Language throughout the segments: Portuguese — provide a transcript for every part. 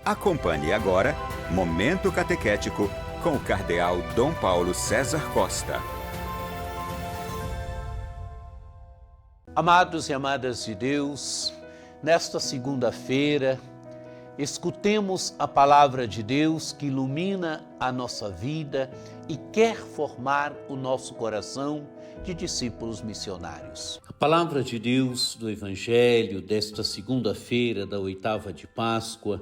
Acompanhe agora Momento Catequético com o Cardeal Dom Paulo César Costa. Amados e amadas de Deus, nesta segunda-feira, escutemos a palavra de Deus que ilumina a nossa vida e quer formar o nosso coração de discípulos missionários. A palavra de Deus do Evangelho desta segunda-feira da oitava de Páscoa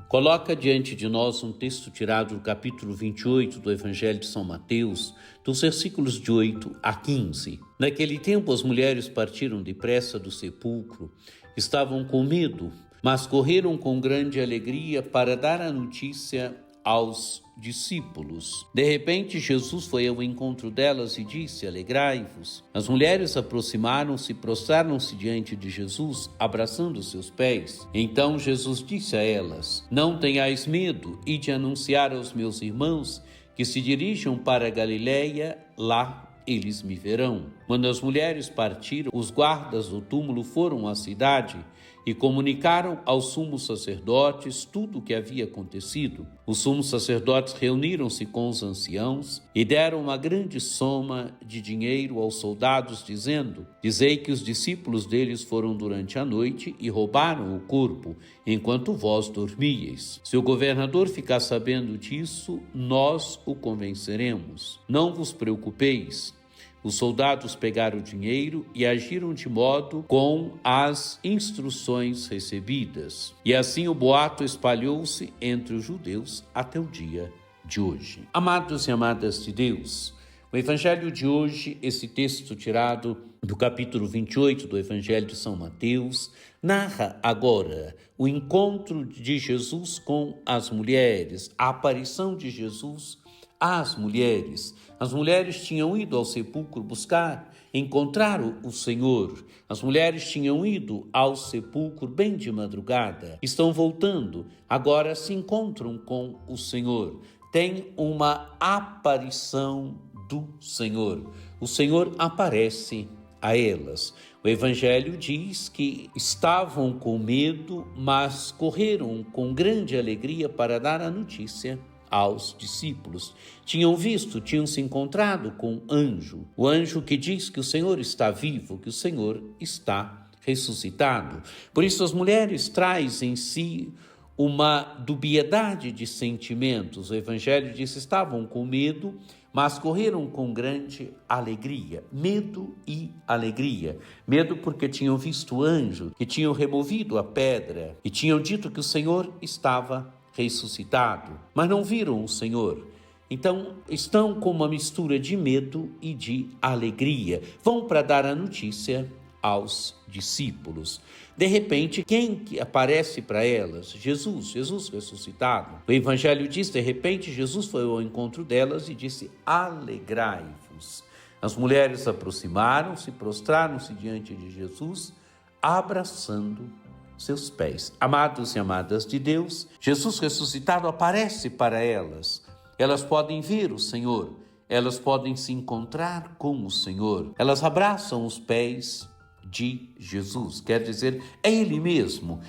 coloca diante de nós um texto tirado do capítulo 28 do Evangelho de São Mateus, dos versículos de 8 a 15. Naquele tempo as mulheres partiram depressa do sepulcro, estavam com medo, mas correram com grande alegria para dar a notícia aos discípulos. De repente, Jesus foi ao encontro delas e disse: alegrai-vos. As mulheres aproximaram-se e prostraram-se diante de Jesus, abraçando seus pés. Então Jesus disse a elas: não tenhais medo, ide anunciar aos meus irmãos que se dirijam para a Galileia, lá eles me verão. Quando as mulheres partiram, os guardas do túmulo foram à cidade e comunicaram aos sumos sacerdotes tudo o que havia acontecido. Os sumos sacerdotes reuniram-se com os anciãos e deram uma grande soma de dinheiro aos soldados, dizendo: dizei que os discípulos deles foram durante a noite e roubaram o corpo, enquanto vós dormíeis. Se o governador ficar sabendo disso, nós o convenceremos. Não vos preocupeis. Os soldados pegaram o dinheiro e agiram de modo com as instruções recebidas. E assim o boato espalhou-se entre os judeus até o dia de hoje. Amados e amadas de Deus, o Evangelho de hoje, esse texto tirado do capítulo 28 do Evangelho de São Mateus, narra agora o encontro de Jesus com as mulheres, a aparição de Jesus às mulheres. As mulheres tinham ido ao sepulcro encontrar o Senhor. As mulheres tinham ido ao sepulcro bem de madrugada. Estão voltando, agora se encontram com o Senhor. Tem uma aparição do Senhor. O Senhor aparece a elas. O Evangelho diz que estavam com medo, mas correram com grande alegria para dar a notícia aos discípulos. Tinham se encontrado com um anjo, o anjo que diz que o Senhor está vivo, que o Senhor está ressuscitado. Por isso as mulheres trazem em si uma dubiedade de sentimentos. O Evangelho diz que estavam com medo, mas correram com grande alegria. Medo e alegria. Medo porque tinham visto o anjo, que tinham removido a pedra e tinham dito que o Senhor estava ressuscitado, mas não viram o Senhor. Então estão com uma mistura de medo e de alegria. Vão para dar a notícia aos discípulos. De repente, quem que aparece para elas? Jesus ressuscitado. O Evangelho diz: de repente Jesus foi ao encontro delas e disse: alegrai-vos. As mulheres aproximaram-se, prostraram-se diante de Jesus, abraçando seus pés. Amados e amadas de Deus, Jesus ressuscitado aparece para elas. Elas podem ver o Senhor, elas podem se encontrar com o Senhor. Elas abraçam os pés de Jesus, quer dizer, é Ele mesmo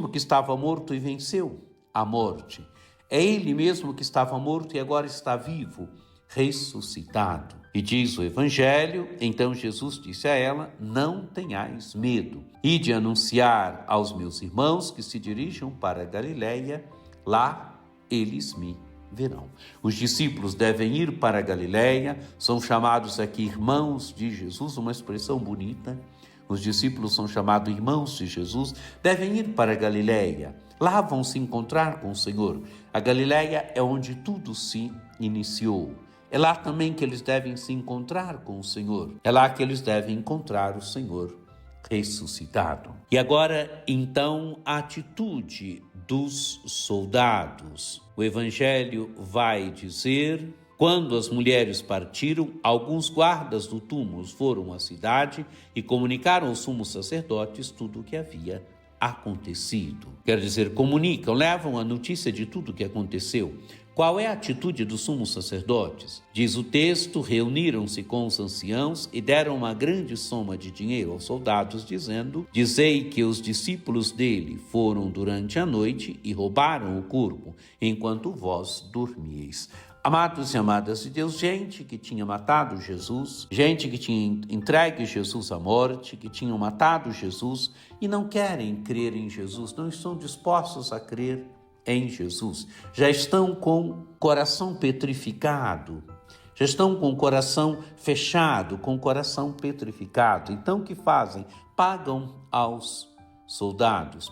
que estava morto e venceu a morte. É Ele mesmo que estava morto e agora está vivo, ressuscitado. E diz o Evangelho, então Jesus disse a ela: não tenhais medo. Ide anunciar aos meus irmãos que se dirijam para a Galileia, lá eles me verão. Os discípulos devem ir para a Galileia, são chamados aqui irmãos de Jesus, uma expressão bonita. Os discípulos são chamados irmãos de Jesus, devem ir para a Galileia. Lá vão se encontrar com o Senhor. A Galileia é onde tudo se iniciou. É lá também que eles devem se encontrar com o Senhor. É lá que eles devem encontrar o Senhor ressuscitado. E agora, então, a atitude dos soldados. O Evangelho vai dizer: quando as mulheres partiram, alguns guardas do túmulo foram à cidade e comunicaram aos sumos sacerdotes tudo o que havia acontecido. Quer dizer, comunicam, levam a notícia de tudo o que aconteceu. Qual é a atitude dos sumos sacerdotes? Diz o texto: reuniram-se com os anciãos e deram uma grande soma de dinheiro aos soldados, dizendo: dizei que os discípulos dele foram durante a noite e roubaram o corpo, enquanto vós dormieis. Amados e amadas de Deus, gente que tinha matado Jesus, gente que tinha entregue Jesus à morte, que tinham matado Jesus e não querem crer em Jesus, não estão dispostos a crer em Jesus, já estão com o coração petrificado, já estão com o coração fechado, com o coração petrificado. Então o que fazem? Pagam aos soldados,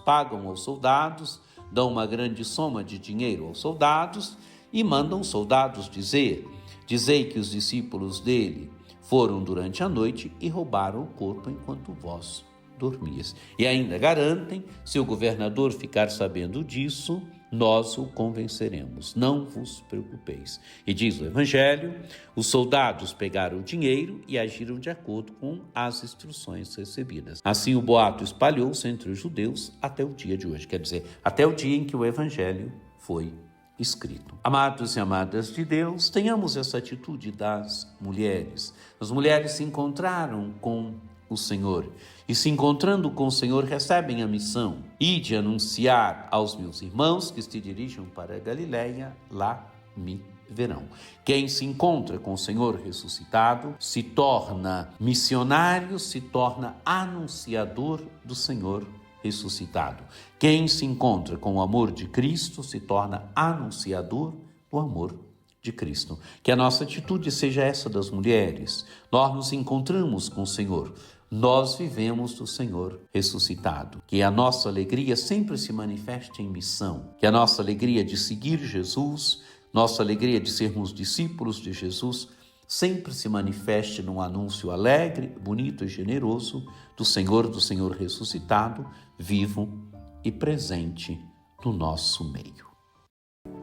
dão uma grande soma de dinheiro aos soldados e mandam os soldados dizei que os discípulos dele foram durante a noite e roubaram o corpo enquanto vós dormias. E ainda garantem: se o governador ficar sabendo disso, nós o convenceremos, não vos preocupeis. E diz o Evangelho: os soldados pegaram o dinheiro e agiram de acordo com as instruções recebidas. Assim o boato espalhou-se entre os judeus até o dia de hoje, quer dizer, até o dia em que o Evangelho foi escrito. Amados e amadas de Deus, tenhamos essa atitude das mulheres. As mulheres se encontraram com o Senhor e, se encontrando com o Senhor, recebem a missão: ide anunciar aos meus irmãos que se dirijam para a Galileia, lá me verão. Quem se encontra com o Senhor ressuscitado se torna missionário, se torna anunciador do Senhor ressuscitado. Quem se encontra com o amor de Cristo se torna anunciador do amor de Cristo. Que a nossa atitude seja essa das mulheres. Nós nos encontramos com o Senhor, nós vivemos do Senhor ressuscitado. Que a nossa alegria sempre se manifeste em missão. Que a nossa alegria de seguir Jesus, nossa alegria de sermos discípulos de Jesus, sempre se manifeste num anúncio alegre, bonito e generoso do Senhor ressuscitado, vivo e presente no nosso meio.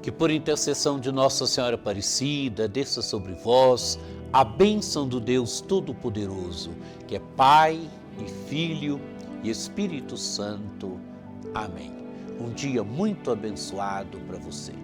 Que por intercessão de Nossa Senhora Aparecida, desça sobre vós a bênção do Deus Todo-Poderoso, que é Pai e Filho e Espírito Santo. Amém. Um dia muito abençoado para você.